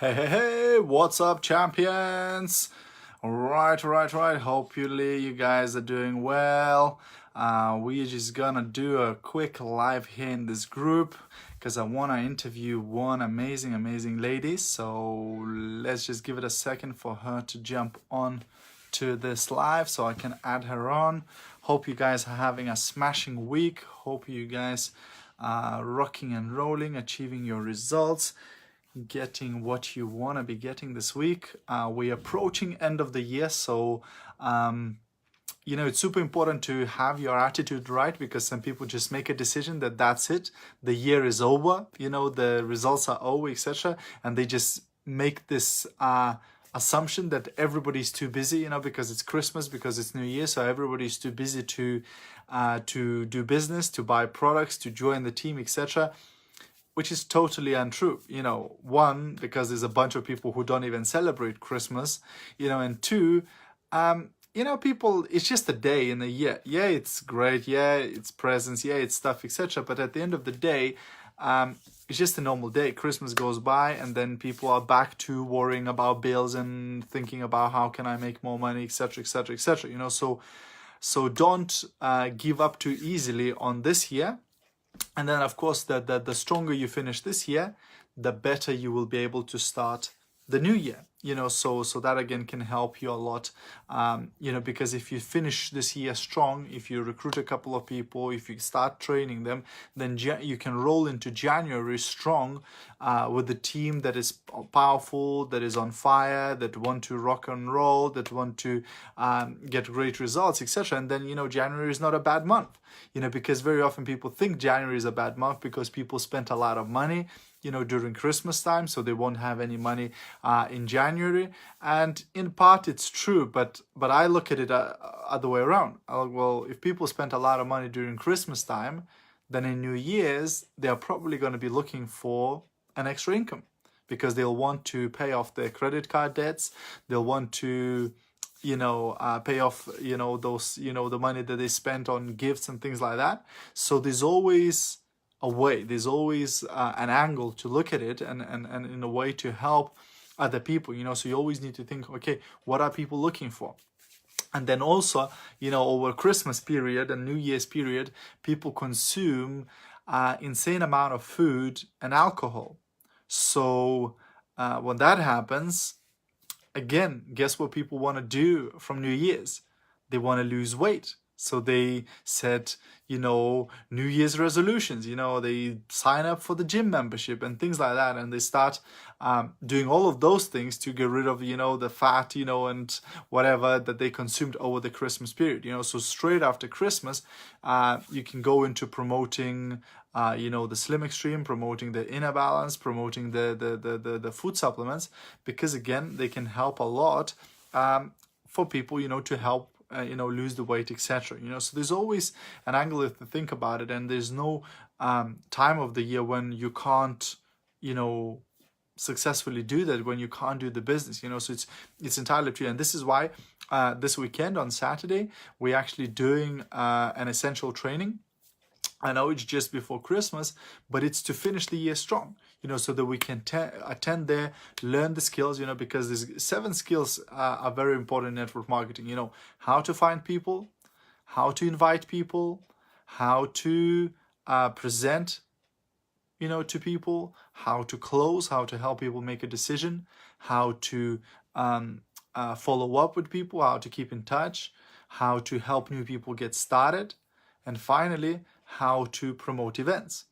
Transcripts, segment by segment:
Hey, what's up, champions? Right. Hopefully, you guys are doing well. We're just gonna do a quick live here in this group because I want to interview one amazing lady. So let's just give it a second for her to jump on to this live so I can add her on. Hope you guys are having a smashing week. Hope you guys are rocking and rolling, achieving your results, getting what you want to be getting this week. We're approaching end of the year, so it's super important to have your attitude right, because some people just make a decision that that's it, the year is over, the results are over, etc., and they just make this assumption that everybody's too busy, because it's Christmas, because it's New Year, so everybody's too busy to do business, to buy products, to join the team, etc., which is totally untrue. One, because there's a bunch of people who don't even celebrate Christmas, and two, people, it's just a day in a year. Yeah, it's great. Yeah, it's presents. Yeah, it's stuff, etc. But at the end of the day, it's just a normal day. Christmas goes by, and then people are back to worrying about bills and thinking about how can I make more money, etc., etc., etc. So don't give up too easily on this year. And then, of course, the stronger you finish this year, the better you will be able to start the new year. So that again can help you a lot. Because if you finish this year strong, if you recruit a couple of people, if you start training them, then you can roll into January strong with the team that is powerful, that is on fire, that want to rock and roll, that want to get great results, etc. And then January is not a bad month. Because very often people think January is a bad month because people spent a lot of money during Christmas time, so they won't have any money in January. And in part it's true, but I look at it other way around. Well, if people spent a lot of money during Christmas time, then in New Year's they're probably going to be looking for an extra income, because they'll want to pay off their credit card debts, they'll want to pay off those the money that they spent on gifts and things like that. So there's always a way, there's always an angle to look at it, and in a way to help other people. So you always need to think, okay, what are people looking for? And then also, over Christmas period and New Year's period, people consume insane amount of food and alcohol. So when that happens, again, guess what people want to do from New Year's? They want to lose weight. So they set, New Year's resolutions, they sign up for the gym membership and things like that. And they start doing all of those things to get rid of, the fat, and whatever that they consumed over the Christmas period. So straight after Christmas, you can go into promoting the Slim Extreme, promoting the Inner Balance, promoting the food supplements, because again, they can help a lot for people, to help lose the weight, etc. So there's always an angle to think about it, and there's no time of the year when you can't successfully do that, when you can't do the business. So it's entirely up to you. And this is why this weekend on Saturday we're actually doing an essential training. I know it's just before Christmas, but it's to finish the year strong, so that we can attend there, learn the skills, because these 7 skills are very important in network marketing. How to find people, how to invite people, how to present, to people, how to close, how to help people make a decision, how to follow up with people, how to keep in touch, how to help new people get started, and finally, how to promote events.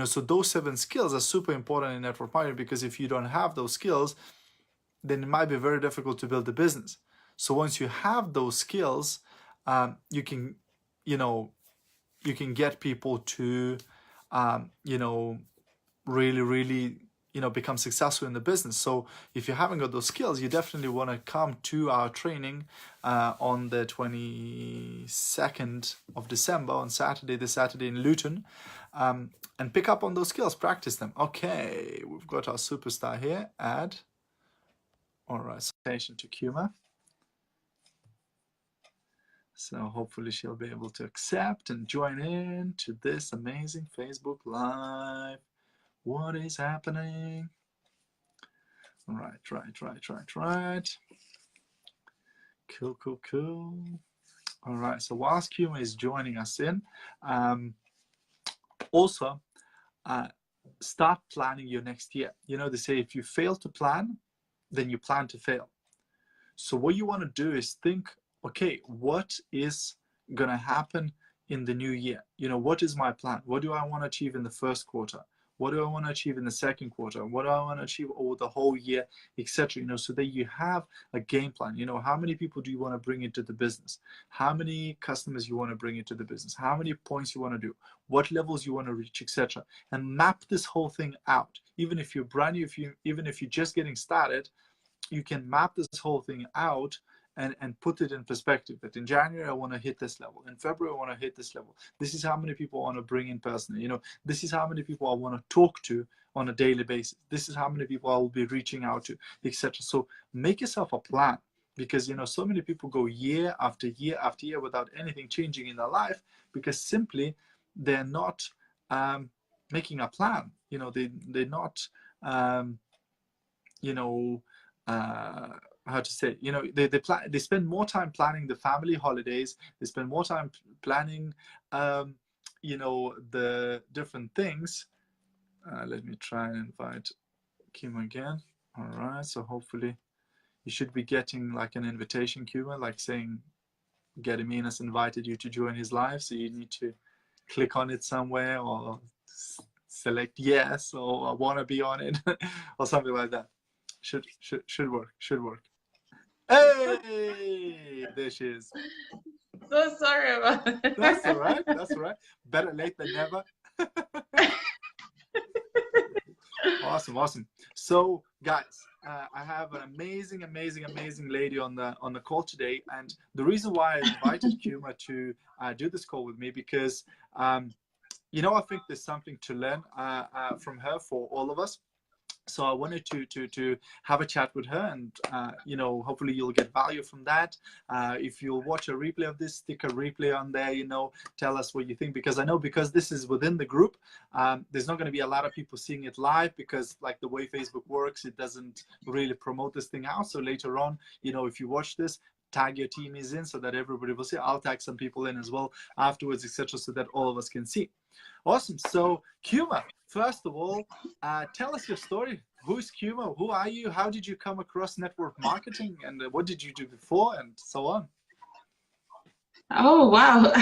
So those 7 skills are super important in network marketing, because if you don't have those skills, then it might be very difficult to build a business. So once you have those skills, you can get people to really become successful in the business. So if you haven't got those skills, you definitely want to come to our training on the 22nd of December, on Saturday, this Saturday in Luton, and pick up on those skills, practice them. Okay, we've got our superstar here. Add. All right, citation to Kyumah. So hopefully she'll be able to accept and join in to this amazing Facebook Live. What is happening? Right. Cool. All right. So whilst Kyumah is joining us in, also start planning your next year. You know, they say if you fail to plan, then you plan to fail. So what you want to do is think, okay, what is going to happen in the new year? You know, what is my plan? What do I want to achieve in the first quarter? What do I want to achieve in the second quarter? What do I want to achieve over the whole year, etc.? You know, so that you have a game plan. You know, how many people do you want to bring into the business? How many customers you want to bring into the business? How many points you want to do? What levels you want to reach, etc. And map this whole thing out. Even if you're brand new, even if you're just getting started, you can map this whole thing out and put it in perspective that in January I want to hit this level, in February I want to hit this level, this is how many people I want to bring in personally, you know, this is how many people I want to talk to on a daily basis, this is how many people I will be reaching out to, etc. So make yourself a plan, because you know so many people go year after year after year without anything changing in their life because simply they're not making a plan. You know, they're not you know, how to say, you know, they spend more time planning the family holidays, they spend more time planning you know, the different things. Let me try and invite Kyumah again. All right, so hopefully you should be getting like an invitation, Kyumah, like saying Gediminas has invited you to join his live, so you need to click on it somewhere or select yes or I want to be on it or something like that. Should work. Hey, there she is. So sorry about that. That's all right. Better late than never. Awesome. So guys, I have an amazing lady on the call today, and the reason why I invited Kyumah to do this call with me, because you know, I think there's something to learn from her for all of us. So I wanted to have a chat with her, and you know, hopefully you'll get value from that. If you'll watch a replay of this, stick a replay on there. You know, tell us what you think, because I know, because this is within the group, there's not going to be a lot of people seeing it live, because like the way Facebook works, it doesn't really promote this thing out. So later on, you know, if you watch this, tag your teamies in so that everybody will see. I'll tag some people in as well afterwards, etc., so that all of us can see. Awesome. So Kyumah, first of all, tell us your story. Who's Kyumah? Who are you? How did you come across network marketing, and what did you do before, and so on? Oh wow.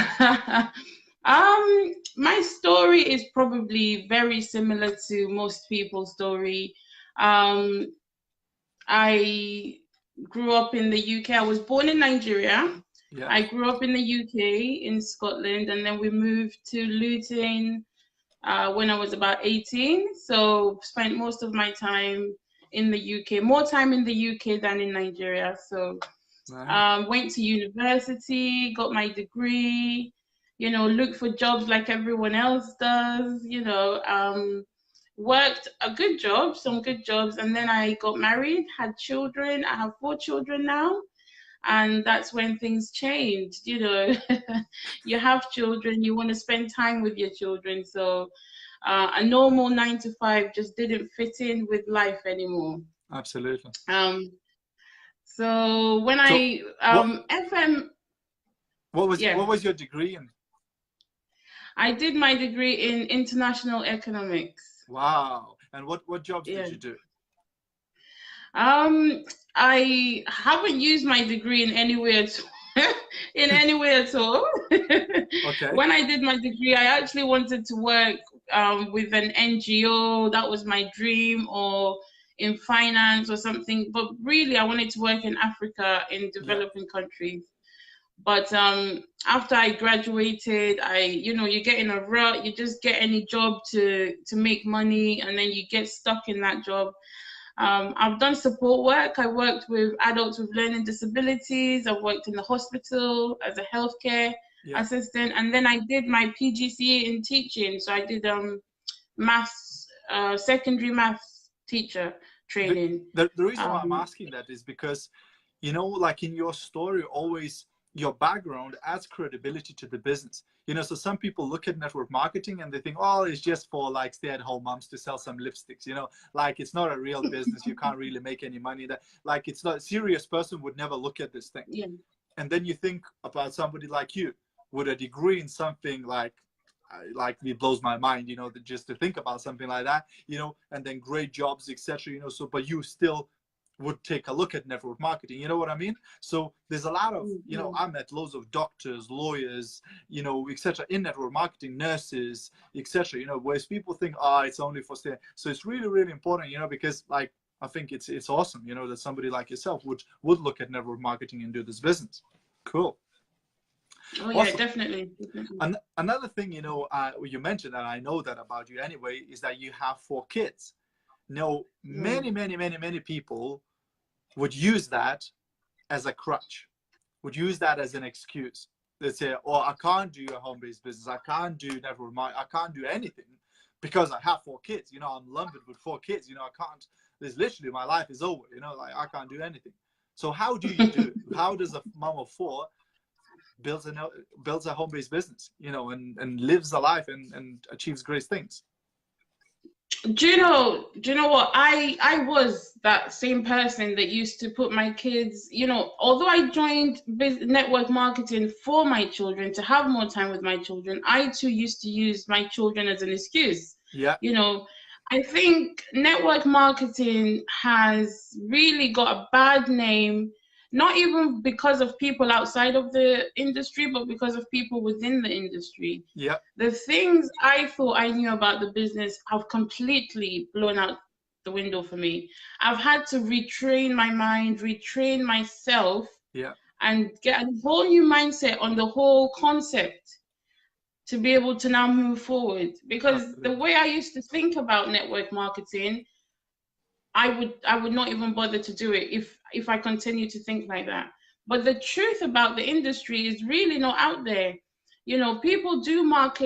My story is probably very similar to most people's story. I grew up in the UK. I was born in Nigeria. Yeah. I grew up in the UK, in Scotland, and then we moved to Luton when I was about 18. So spent most of my time in the UK, more time in the UK than in Nigeria. So went to university, got my degree, you know, looked for jobs like everyone else does, you know, worked some good jobs, and then I got married, had children. I have 4 children now. And that's when things changed, you know. You have children, you want to spend time with your children. So a normal 9 to 5 just didn't fit in with life anymore. Absolutely. So when what was your degree in? I did my degree in international economics. Wow. And what jobs did you do? I haven't used my degree in any way at all. Okay. When I did my degree, I actually wanted to work with an NGO. That was my dream, or in finance or something. But really, I wanted to work in Africa, in developing countries. But after I graduated, you get in a rut. You just get any job to make money, and then you get stuck in that job. I've done support work. I worked with adults with learning disabilities. I've worked in the hospital as a healthcare assistant, and then I did my PGCE in teaching. So I did maths, secondary maths teacher training. The reason why I'm asking that is because, you know, like in your story, always your background adds credibility to the business. So some people look at network marketing and they think, oh, it's just for like stay-at-home moms to sell some lipsticks. Like it's not a real business. You can't really make any money. That like it's not a serious person would never look at this thing. Yeah. And then you think about somebody like you with a degree in something like it blows my mind, just to think about something like that, and then great jobs, etc. So but you still would take a look at network marketing, you know what I mean? So there's a lot of, I met loads of doctors, lawyers, etc. in network marketing, nurses, etc. Whereas people think, it's only for stay. So it's really, really important, because like I think it's awesome, that somebody like yourself would look at network marketing and do this business. Cool. Oh yeah, awesome. Definitely. Another thing, you mentioned, and I know that about you anyway, is that you have 4 kids. Now, many people would use that as a crutch, would use that as an excuse. They'd say, oh, I can't do a home-based business. I can't do network marketing. I can't do anything because I have 4 kids. I'm lumbered with 4 kids. I can't, there's literally, my life is over, like I can't do anything. So how do you do it? How does a mom of 4 builds a home-based business, and lives a life and achieves great things? Do you know what? I was that same person that used to put my kids, although I joined network marketing for my children to have more time with my children, I too used to use my children as an excuse. Yeah. I think network marketing has really got a bad name, not even because of people outside of the industry, but because of people within the industry. Yeah. The things I thought I knew about the business have completely blown out the window for me. I've had to retrain my mind, retrain myself, and get a whole new mindset on the whole concept to be able to now move forward. Because the way I used to think about network marketing, I would not even bother to do it if I continue to think like that. But the truth about the industry is really not out there. People do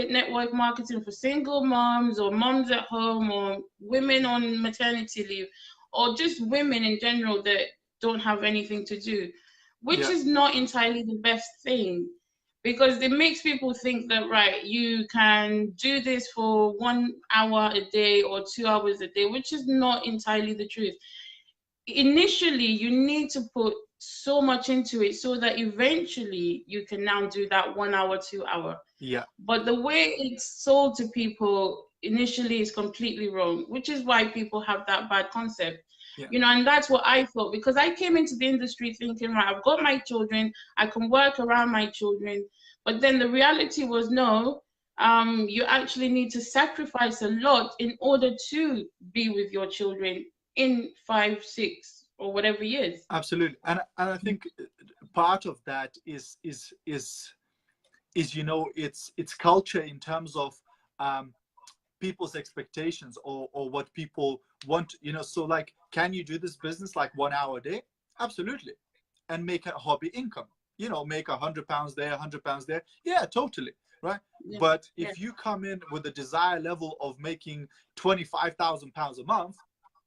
network marketing for single moms or moms at home or women on maternity leave or just women in general that don't have anything to do, which is not entirely the best thing. Because it makes people think that, right, you can do this for 1 hour a day or 2 hours a day, which is not entirely the truth. Initially, you need to put so much into it so that eventually you can now do that 1 hour, 2 hour. Yeah. But the way it's sold to people initially is completely wrong, which is why people have that bad concept. And that's what I thought, because I came into the industry thinking, right, I've got my children, I can work around my children. But then the reality was, no, you actually need to sacrifice a lot in order to be with your children in 5, 6, or whatever years. Absolutely. And I think part of that is it's culture in terms of people's expectations or what people want, so like, can you do this business like 1 hour a day? Absolutely. And make a hobby income, make £100 there, £100 there. Yeah, totally. Right. Yeah. But if you come in with a desired level of making £25,000 a month,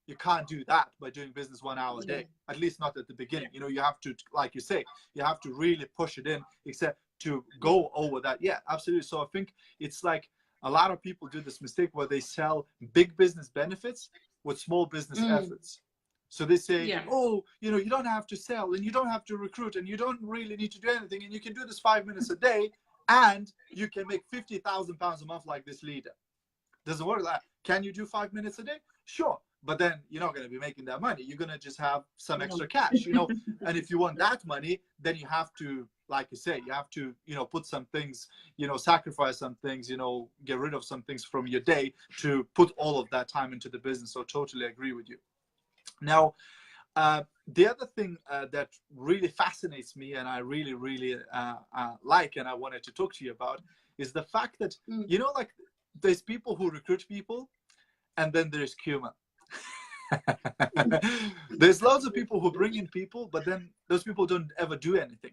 you can't do that by doing business 1 hour a day, at least not at the beginning. You have to, like you say, you have to really push it in, except to go over that. Yeah, absolutely. So I think it's like a lot of people do this mistake where they sell big business benefits with small business efforts. So they say, oh, you don't have to sell and you don't have to recruit and you don't really need to do anything. And you can do this 5 minutes a day and you can make £50,000 a month like this leader. Doesn't work like that. Can you do 5 minutes a day? Sure. But then you're not going to be making that money. You're going to just have some extra cash, And if you want that money, then you have to, like you say, you have to, put some things, sacrifice some things, get rid of some things from your day to put all of that time into the business. So totally agree with you. Now, the other thing that really fascinates me and I really, really like and I wanted to talk to you about is the fact that, like there's people who recruit people and then there's Kyumah. There's lots of people who bring in people, but then those people don't ever do anything.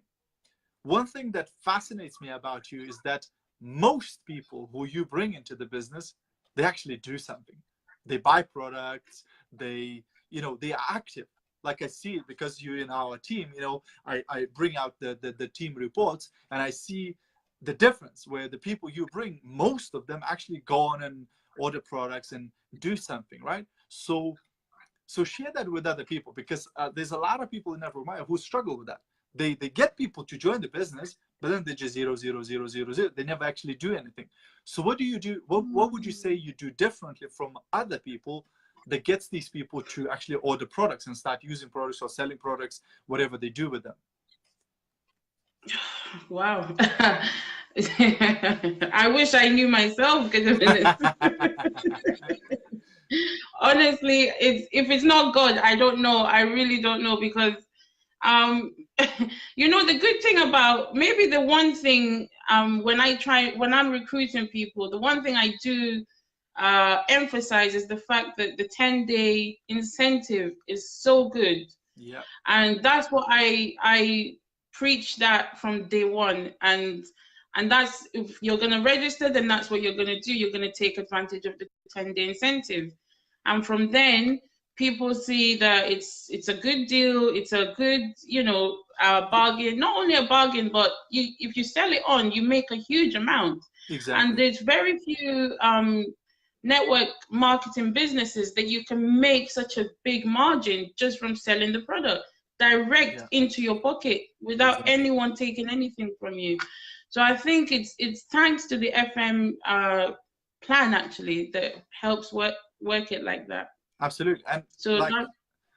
One thing that fascinates me about you is that most people who you bring into the business, they actually do something. They buy products, they are active. like I see it because you're in our team, you know, I bring out the team reports and I see the difference where the people you bring, most of them actually go on and order products and do something, right? So share that with other people, because there's a lot of people in network marketing who struggle with that. They get people to join the business, but then they just zero, zero, zero, zero, zero. They never actually do anything. So what do you do? What would you say you do differently from other people that gets these people to actually order products and start using products or selling products, whatever they do with them? Wow. I wish I knew myself, because honestly, if it's not God, I don't know. I really don't know, because you know, the good thing about, maybe the one thing, when I'm recruiting people, the one thing I do emphasize is the fact that the 10-day incentive is so good. Yeah. And that's what I preach that from day one. And that's, if you're going to register, then that's what you're going to do. You're going to take advantage of the 10-day incentive. And from then, people see that it's a good deal, it's a good, you know, bargain. Not only a bargain, but if you sell it on, you make a huge amount. Exactly. And there's very few network marketing businesses that you can make such a big margin just from selling the product direct into your pocket without anyone taking anything from you. So I think it's thanks to the FM plan, actually, that helps work it like that. Absolutely. And so like,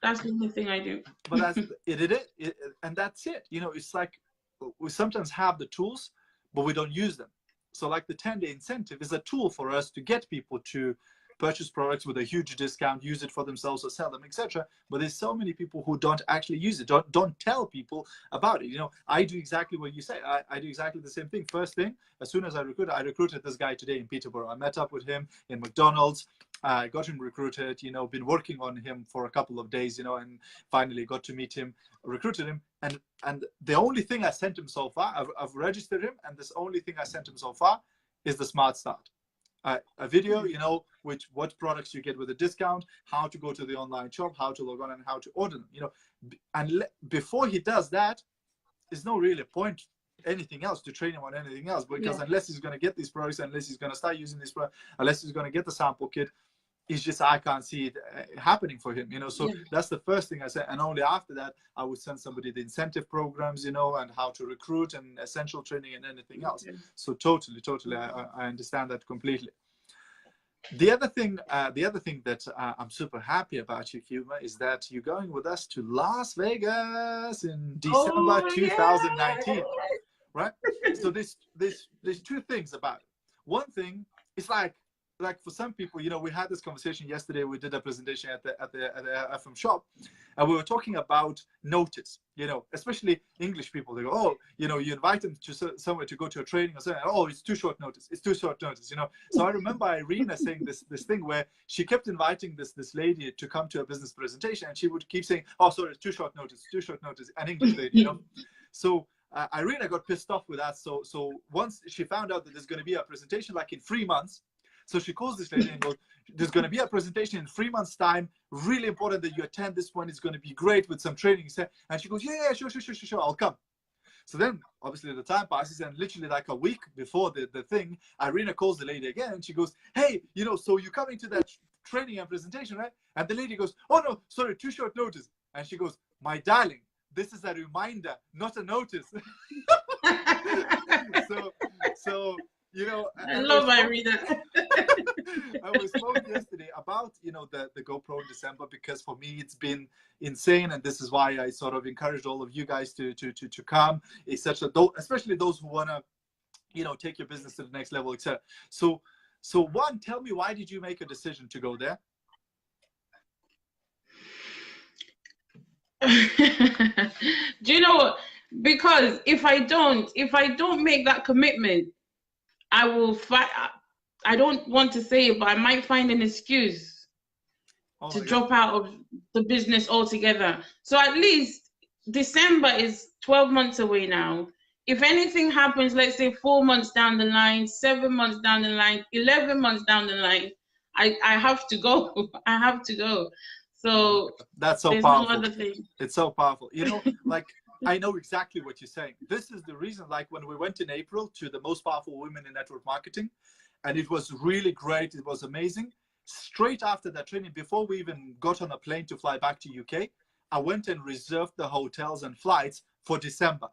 that's the only thing I do. But that's it, and that's it. You know, it's like we sometimes have the tools, but we don't use them. So like the 10-day incentive is a tool for us to get people to purchase products with a huge discount, use it for themselves or sell them, etc. But there's so many people who don't actually use it, don't tell people about it. You know, I do exactly what you say. I do exactly the same thing. First thing, as soon as I recruited this guy today in Peterborough. I met up with him in McDonald's. I got him recruited, you know, been working on him for a couple of days, you know, and finally got to meet him, recruited him. And the only thing I sent him so far, I've registered him, and this only thing I sent him so far is the Smart Start. A video, you know, what products you get with a discount, how to go to the online shop, how to log on, and how to order them, you know. And before he does that, there's no really point anything else to train him on anything else, because unless he's going to get these products, unless he's going to start using these products, unless he's going to get the sample kit, it's just, I can't see it happening for him, you know. So that's the first thing I said. And only after that, I would send somebody the incentive programs, you know, and how to recruit and essential training and anything else. So totally, I understand that completely. The other thing that I'm super happy about you, Kyumah, is that you're going with us to Las Vegas in December 2019, right? So there's two things about it. One thing is like for some people, you know, we had this conversation yesterday. We did a presentation at the FM shop, and we were talking about notice. You know, especially English people, they go, oh, you know, you invite them to somewhere to go to a training or something. Oh, it's too short notice. It's too short notice. You know. So I remember Irina saying this thing where she kept inviting this lady to come to a business presentation, and she would keep saying, oh, sorry, it's too short notice, an English lady, you know. So Irina got pissed off with that. So once she found out that there's going to be a presentation like in 3 months. So she calls this lady and goes, there's going to be a presentation in 3 months' time. Really important that you attend this one. It's going to be great with some training. And she goes, yeah, sure, I'll come. So then, obviously, the time passes, and literally like a week before the thing, Irina calls the lady again, and she goes, hey, you know, so you're coming to that training and presentation, right? And the lady goes, oh, no, sorry, too short notice. And she goes, my darling, this is a reminder, not a notice. So you know, I love Irina. I was spoke yesterday about, you know, the GoPro in December, because for me it's been insane, and this is why I sort of encouraged all of you guys to come. It's such a, especially those who want to, you know, take your business to the next level, etc. So one, tell me, why did you make a decision to go there? Do you know what? Because if I don't make that commitment, I will fight. I don't want to say it, but I might find an excuse to drop out of the business altogether. So at least December is 12 months away now. If anything happens, let's say 4 months down the line, 7 months down the line, 11 months down the line, I have to go. I have to go. So That's so there's no powerful. other thing. It's so powerful. You know, like I know exactly what you're saying. This is the reason, like when we went in April to the most powerful women in network marketing, and it was really great. It was amazing. Straight after that training, before we even got on a plane to fly back to UK, I went and reserved the hotels and flights for December.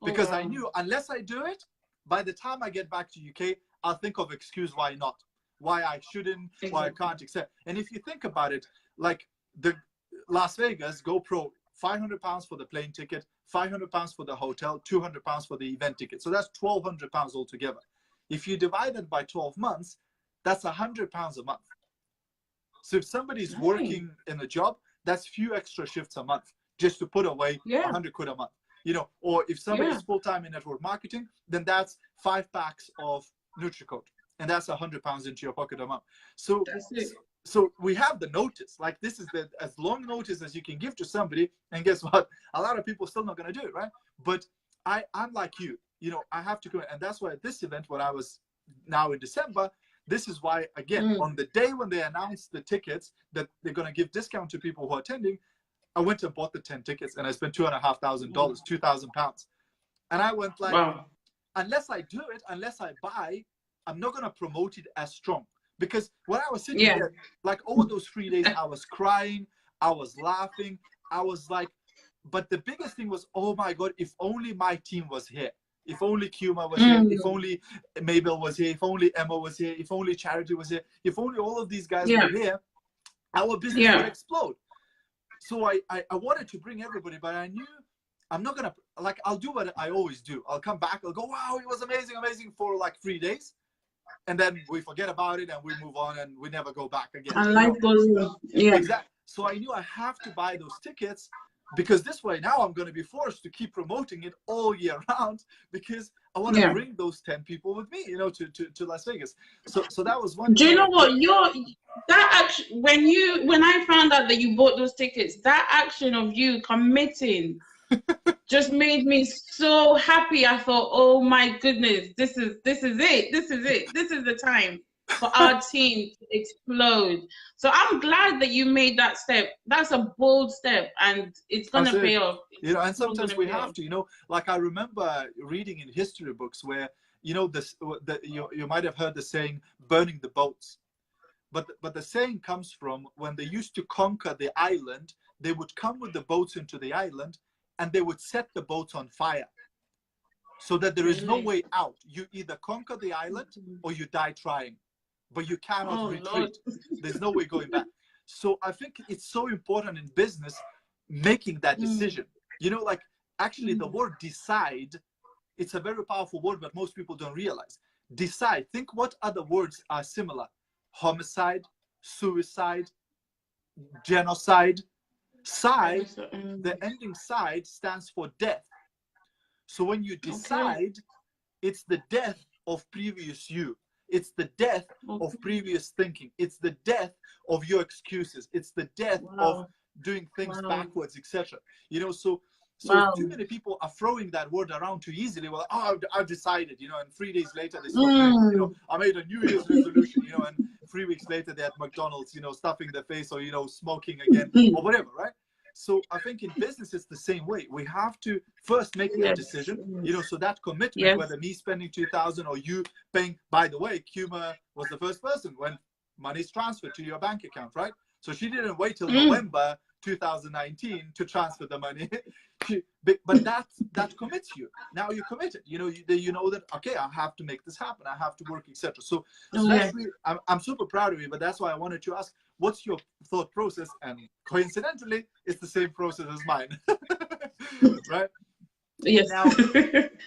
Because I knew unless I do it, by the time I get back to UK, I'll think of excuse why not, why I shouldn't, why I can't accept. And if you think about it, like the Las Vegas GoPro, £500 for the plane ticket, £500 for the hotel, £200 for the event ticket. So that's £1,200 altogether. If you divide it by 12 months, that's £100 a month. So if somebody's working in a job, that's few extra shifts a month just to put away 100 quid a month. You know, or if somebody's full-time in network marketing, then that's 5 packs of NutriCode, and that's £100 into your pocket a month. So so we have the notice, like this is the as long notice as you can give to somebody, and guess what, a lot of people still not going to do it, right? But I'm like you know, I have to go, and that's why at this event, when I was now in December, this is why again on the day when they announced the tickets that they're going to give discount to people who are attending, I went and bought the 10 tickets, and I spent $2,500, £2,000. And I went like, unless I do it, unless I buy, I'm not going to promote it as strong. Because when I was sitting there, like all those 3 days, I was crying, I was laughing, I was like, but the biggest thing was, oh my God, if only my team was here. If only Kyumah was here, if only Mabel was here, if only Emma was here, if only Charity was here, if only all of these guys were here, our business would explode. So I wanted to bring everybody, but I knew I'm not gonna, like, I'll do what I always do. I'll come back, I'll go, wow, it was amazing for like 3 days, and then we forget about it and we move on and we never go back again. And life goes on. Exactly. So I knew I have to buy those tickets, because this way now I'm going to be forced to keep promoting it all year round, because I want to bring those 10 people with me, you know, to Las Vegas. So that was one. Do you know what? When I found out that you bought those tickets, that action of you committing just made me so happy. I thought, oh my goodness, this is it. This is the time for our team to explode. So I'm glad that you made that step. That's a bold step, and it's gonna pay off. You know, and sometimes we have to, you know, like I remember reading in history books where, you know, you might have heard the saying, burning the boats. But the saying comes from when they used to conquer the island, they would come with the boats into the island and they would set the boats on fire, so that there is no way out. You either conquer the island or you die trying, but you cannot retreat. There's no way going back. So I think it's so important in business, making that decision. You know, like actually the word decide, it's a very powerful word, but most people don't realize. Decide. Think what other words are similar. Homicide, suicide, genocide. Side, the ending side stands for death. So when you decide, it's the death of previous you. It's the death of previous thinking. It's the death of your excuses. It's the death of doing things backwards, etc. You know, so too many people are throwing that word around too easily. Well, I've decided, you know, and 3 days later they stop you know, I made a New Year's resolution, you know, and 3 weeks later they're at McDonald's, you know, stuffing their face, or, you know, smoking again or whatever, right? So I think in business it's the same way. We have to first make that decision, you know, so that commitment, whether me spending 2,000 or you paying. By the way, Kyumah was the first person when money's transferred to your bank account, right? So she didn't wait till November 2019 to transfer the money. But that commits you. Now you're committed. You know, you know that, okay, I have to make this happen. I have to work, etc. So that's really, I'm super proud of you. But that's why I wanted to ask, what's your thought process? And coincidentally, it's the same process as mine, right? Yes.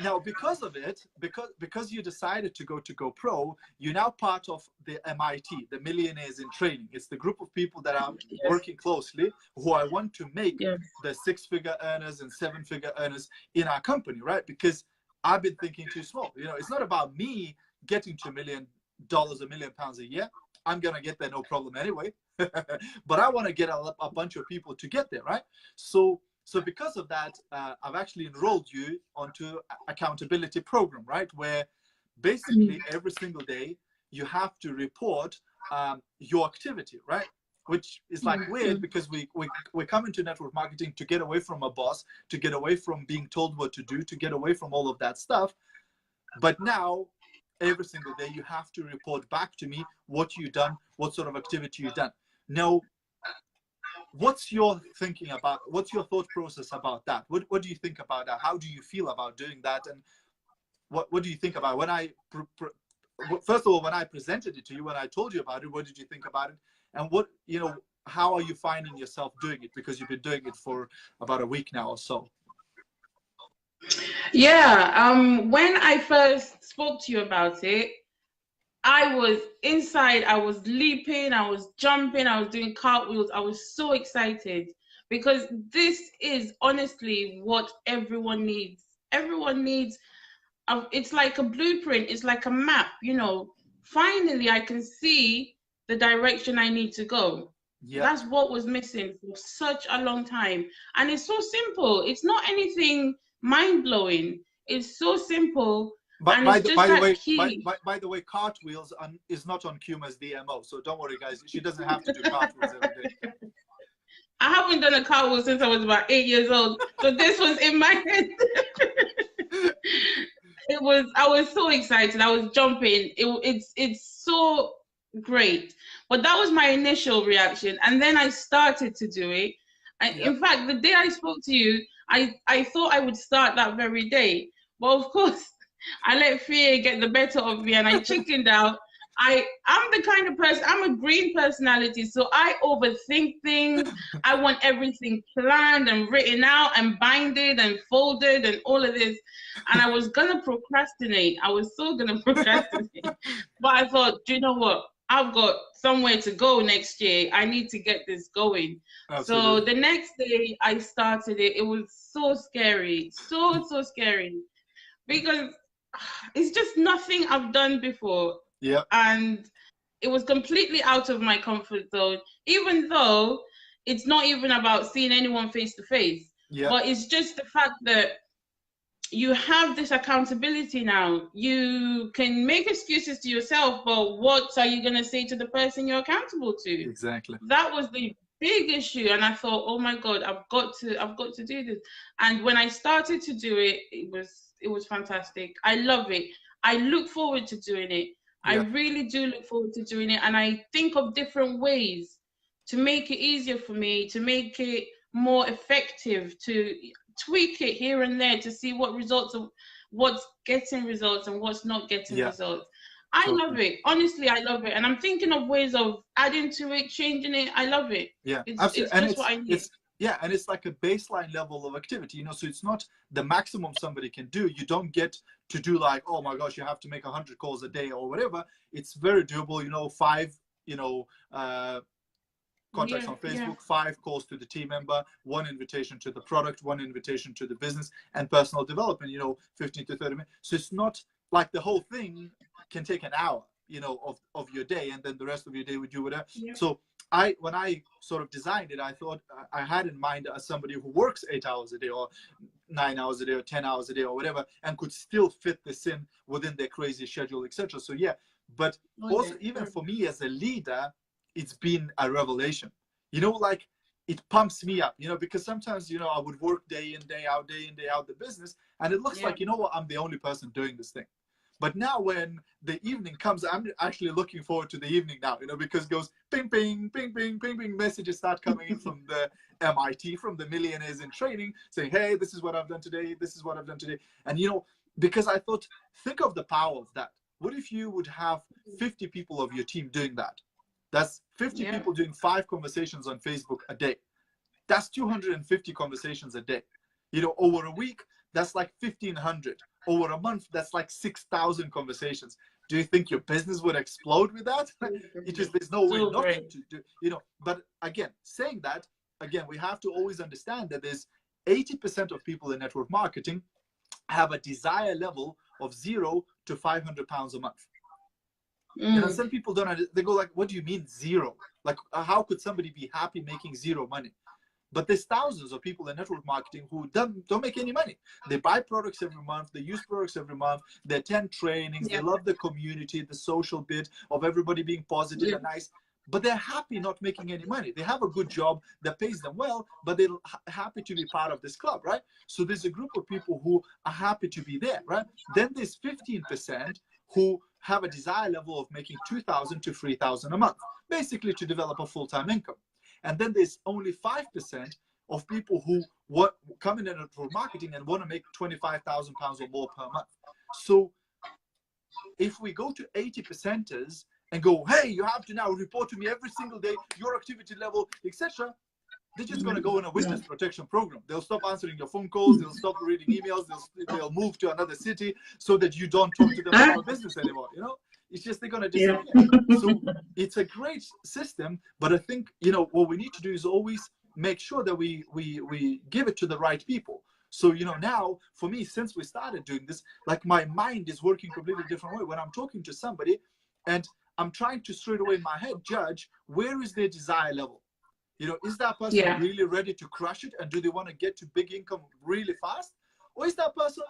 Now, because of it, because you decided to go GoPro, you're now part of the MIT, the Millionaires in Training. It's the group of people that I'm working closely, who I want to make the 6-figure earners and 7-figure earners in our company, right? Because I've been thinking too small. You know, it's not about me getting to $1 million, £1 million a year. I'm gonna get there no problem anyway. But I want to get a bunch of people to get there, right? So because of that, I've actually enrolled you onto accountability program, right? Where basically every single day you have to report your activity, right? which is like weird because we come into network marketing to get away from a boss, to get away from being told what to do, to get away from all of that stuff. But now, every single day, you have to report back to me what you've done, what sort of activity you've done. Now, what's your thinking about, what's your thought process about that? What do you think about that? How do you feel about doing that? And what do you think about when first of all, when I presented it to you, when I told you about it, what did you think about it? And what, how are you finding yourself doing it? Because you've been doing it for about a week now or so. Yeah, when I first spoke to you about it, I was inside, I was leaping, I was jumping, I was doing cartwheels. I was so excited because this is honestly what everyone needs. Everyone needs, it's like a blueprint, it's like a map, Finally, I can see the direction I need to go. Yeah. That's what was missing for such a long time. And it's so simple. It's not anything mind-blowing. It's so simple. But by the way, cartwheels is not on Kyumah's DMO, so don't worry, guys. She doesn't have to do cartwheels every day. I haven't done a cartwheel since I was about 8 years old, so this was in my head. I was so excited. I was jumping. It's so great. But that was my initial reaction, and then I started to do it. In fact, the day I spoke to you, I thought I would start that very day, but of course, I let fear get the better of me and I chickened out. I'm the kind of person, I'm a green personality, so I overthink things. I want everything planned and written out and binded and folded and all of this. And I was going to procrastinate. I was so going to procrastinate. But I thought, do you know what? I've got somewhere to go next year. I need to get this going. Absolutely. So the next day I started it. It was so scary, so scary. Because it's just nothing I've done before. Yeah. And it was completely out of my comfort zone, even though it's not even about seeing anyone face to face. Yeah. But it's just the fact that you have this accountability now. You can make excuses to yourself, but what are you going to say to the person you're accountable to? Exactly. That was the big issue. And I thought, oh my God, I've got to do this. And when I started to do it, it was fantastic. I love it. I look forward to doing it. Yeah. I really do look forward to doing it. And I think of different ways to make it easier for me, to make it more effective, to tweak it here and there to see what's getting results and what's not getting results. I love it. Honestly, I love it. And I'm thinking of ways of adding to it, changing it. I love it. Yeah, absolutely. It's just what I need. Yeah, and it's like a baseline level of activity, so it's not the maximum somebody can do. You don't get to do like, oh my gosh, you have to make 100 calls a day or whatever. It's very doable, 5, contacts on Facebook, 5 calls to the team member, 1 invitation to the product, 1 invitation to the business, and personal development, 15 to 30 minutes. So it's not like the whole thing can take an hour, of your day, and then the rest of your day would do whatever. Yeah. So when I sort of designed it, I thought I had in mind as somebody who works 8 hours a day or 9 hours a day or 10 hours a day or whatever, and could still fit this in within their crazy schedule, etc. So but also even for me as a leader, it's been a revelation. Like it pumps me up, because sometimes, I would work day in, day out the business, and it looks like, I'm the only person doing this thing. But now when the evening comes, I'm actually looking forward to the evening now, because it goes ping, ping, ping, ping, ping, ping, messages start coming in from the MIT, from the millionaires in training, saying, hey, this is what I've done today. This is what I've done today. And, because I thought, think of the power of that. What if you would have 50 people of your team doing that? That's 50 people doing 5 conversations on Facebook a day. That's 250 conversations a day. Over a week, that's like 1,500. Over a month, that's like 6,000 conversations. Do you think your business would explode with that? There's no way not to do, But again, saying that, we have to always understand that there's 80% of people in network marketing have a desire level of 0 to 500 pounds a month. Some people don't, they go like, what do you mean 0? Like, how could somebody be happy making 0 money? But there's thousands of people in network marketing who don't make any money. They buy products every month. They use products every month. They attend trainings. They love the community, the social bit of everybody being positive and nice. but they're happy not making any money. They have a good job that pays them well, but they're happy to be part of this club, right? So there's a group of people who are happy to be there, right? Then there's 15% who have a desire level of making 2,000 to 3,000 a month, basically to develop a full-time income. And then there's only 5% of people who come in for marketing and want to make 25,000 pounds or more per month. So if we go to 80%ers and go, hey, you have to now report to me every single day, your activity level, etc., they're just going to go in a witness protection program. They'll stop answering your phone calls. They'll stop reading emails. They'll move to another city so that you don't talk to them about business anymore. You know, it's just they're going to disappear. So it's a great system, but I think, you know, what we need to do is always make sure that we give it to the right people. So, you know, now for me, since we started doing this, like my mind is working completely different way. When I'm talking to somebody and I'm trying to straight away in my head judge where is their desire level. You know, is that person really ready to crush it, and do they want to get to big income really fast? Or is that person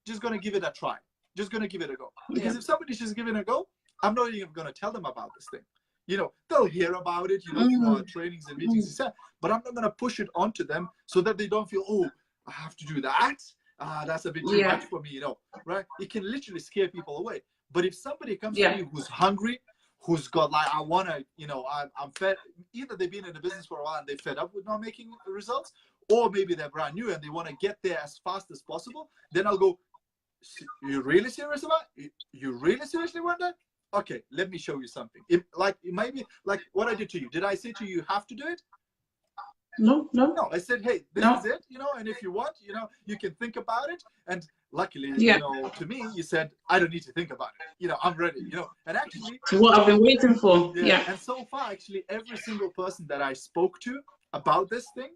just going to give it a try, just going to give it a go? Because if somebody's just giving it a go, I'm not even going to tell them about this thing. You know, they'll hear about it, you know, through our trainings and meetings, but I'm not going to push it onto them so that they don't feel, oh, I have to do that. That's a bit too much for me, you know, right? It can literally scare people away. But if somebody comes to me who's hungry, who's got like, I want to, you know, I'm fed, either they've been in the business for a while and they're fed up with not making results, or maybe they're brand new and they want to get there as fast as possible, then I'll go, you really serious about it? You really seriously want that? Okay, let me show you something. It might be like what I did to you. Did I say to you, you have to do it? No. I said, hey, this is it, you know, and if you want, you know, you can think about it. And luckily, you know, to me, you said, I don't need to think about it. You know, I'm ready, you know, and actually. What I've been waiting for. And so far, actually, every single person that I spoke to about this thing,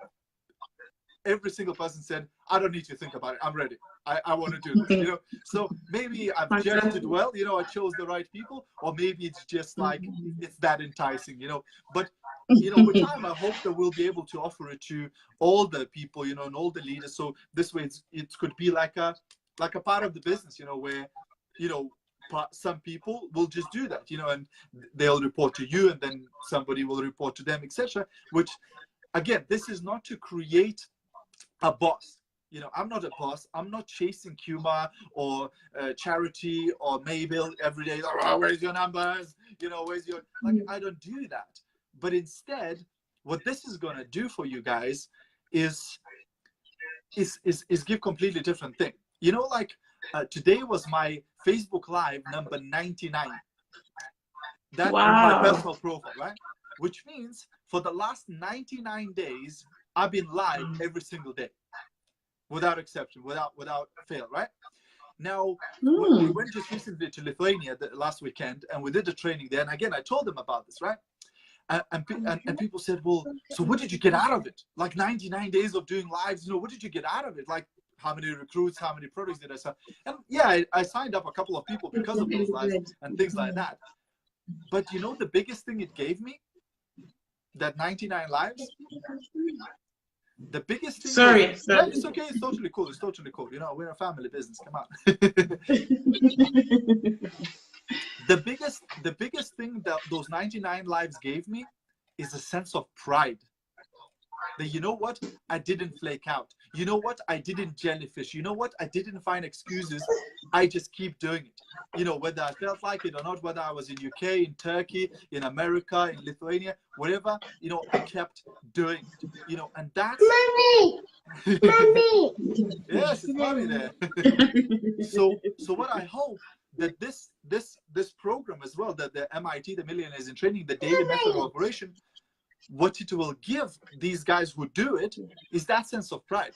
every single person said, I don't need to think about it. I'm ready. I want to do this, you know. So maybe I've judged it well, you know, I chose the right people, or maybe it's just like, it's that enticing, you know. But, you know, with time, I hope that we'll be able to offer it to all the people, you know, and all the leaders. So this way, it could be like a part of the business, you know, where, you know, some people will just do that, you know, and they'll report to you, and then somebody will report to them, etc. Which, again, this is not to create a boss. You know, I'm not a boss. I'm not chasing Kyumah or Charity or Mabel every day. Oh, where's your numbers? You know, where's your, like, I don't do that. But instead, what this is going to do for you guys is give completely different thing. You know, like today was my Facebook Live number 99. That my personal profile, right? Which means for the last 99 days, I've been live every single day, without exception, without fail, right? Now, we went just recently to Lithuania last weekend, and we did a training there. And again, I told them about this, right? And people said, well, so what did you get out of it? Like 99 days of doing lives, you know, what did you get out of it? Like, how many recruits, how many products did I sell? And yeah, I signed up a couple of people because of those lives and things like that. But you know, the biggest thing it gave me, that 99 lives, the biggest thing was, yeah, it's okay, it's totally cool, you know, we're a family business, come on. The biggest thing that those 99 lives gave me is a sense of pride. That, you know what, I didn't flake out. You know what, I didn't jellyfish. You know what, I didn't find excuses. I just keep doing it. You know, whether I felt like it or not, whether I was in UK, in Turkey, in America, in Lithuania, wherever, you know, I kept doing it. You know, and that's... Mommy! Mommy! Yes, it's mommy there. So what I hope that this program as well, that the MIT, the Millionaires in Training, the daily method of operation, what it will give these guys who do it is that sense of pride.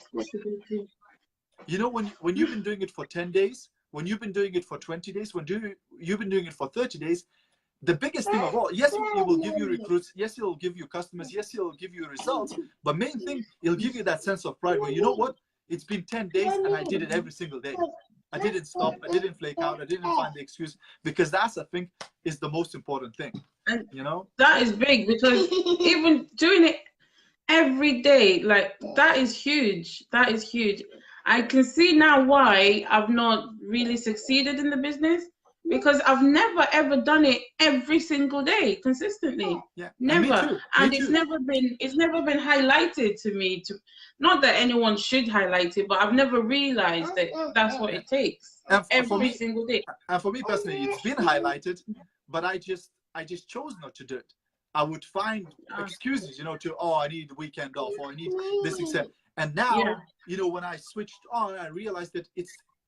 You know, when you've been doing it for 10 days, when you've been doing it for 20 days, when you've been doing it for 30 days, the biggest thing of all, yes, it will give you recruits, yes, it'll give you customers, yes, it'll give you results, but main thing, it'll give you that sense of pride where, you know what, it's been 10 days and I did it every single day. I didn't stop, I didn't flake out, I didn't find the excuse, because that's, I think, is the most important thing. And you know, that is big, because even doing it every day, like, that is huge. That is huge. I can see now why I've not really succeeded in the business, because I've never ever done it every single day consistently. Yeah, and me Never. too. Me And too. it's never been highlighted to me, to not that anyone should highlight it, but I've never realized that that's what it takes And for every me, single day. and for me personally, it's been highlighted, but I just chose not to do it. I would find excuses, you know, to, oh, I need the weekend off, or I need this, etc. And now, Yeah. you know, when I switched on, I realized that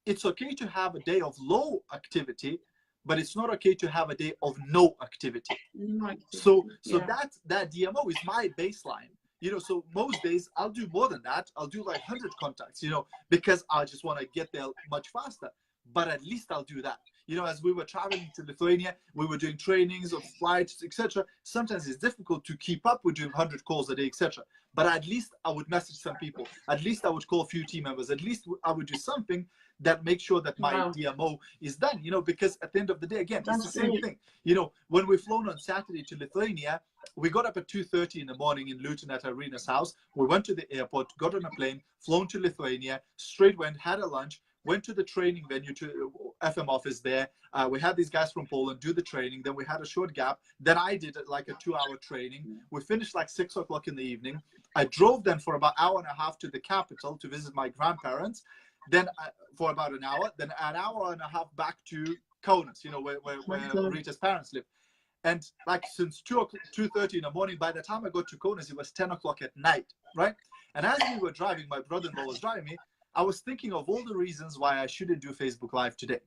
it's okay to have a day of low activity, but it's not okay to have a day of no activity. So that DMO is my baseline. You know, so most days I'll do more than that. I'll do like 100 contacts, you know, because I just want to get there much faster. But at least I'll do that. You know, as we were traveling to Lithuania, we were doing trainings of flights, etc. Sometimes it's difficult to keep up with doing 100 calls a day, etc. But at least I would message some people. At least I would call a few team members. At least I would do something that makes sure that my DMO is done, you know, because at the end of the day, again, it's the same thing. You know, when we flown on Saturday to Lithuania, we got up at 2:30 in the morning in Luton at Irina's house. We went to the airport, got on a plane, flown to Lithuania, straight went, had a lunch, went to the training venue, to FM office there. We had these guys from Poland do the training. Then we had a short gap. Then I did like a 2-hour training. We finished like 6 o'clock in the evening. I drove then for about an hour and a half to the capital to visit my grandparents. Then for about an hour, then an hour and a half back to Kaunas, you know, where Rita's parents live. And like since 2:30 in the morning, by the time I got to Kaunas, it was 10 o'clock at night, right? And as we were driving, my brother-in-law was driving me, I was thinking of all the reasons why I shouldn't do Facebook Live today.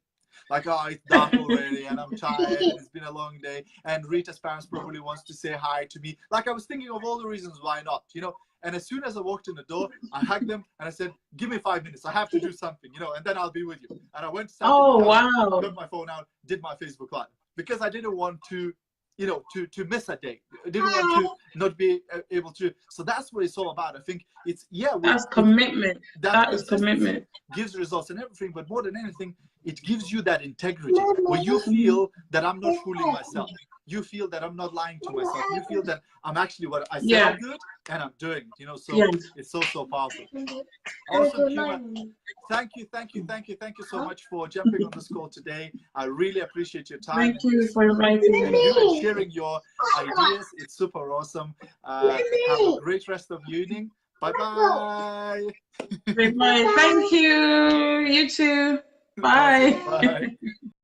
Like, oh, it's dark already, and I'm tired, and it's been a long day, and Rita's parents probably wants to say hi to me. Like, I was thinking of all the reasons why not, you know? And as soon as I walked in the door, I hugged them, and I said, give me 5 minutes. I have to do something, you know, and then I'll be with you. And I went, got my phone out, did my Facebook Live. Because I didn't want to, you know, to miss a day. I didn't want to not be able to. So that's what it's all about. I think it's, that's commitment. That is commitment. Gives results and everything, but more than anything, it gives you that integrity where you feel that I'm not fooling myself. You feel that I'm not lying to myself. You feel that I'm actually what I said I'll do it, and I'm doing it, you know, so it's so powerful. Awesome, Kyumah. Thank you so much for jumping on this call today. I really appreciate your time. Thank you for inviting me. And sharing your ideas. It's super awesome. Have a great rest of your evening. Bye-bye. Bye-bye. Thank you. You too. Bye. Bye.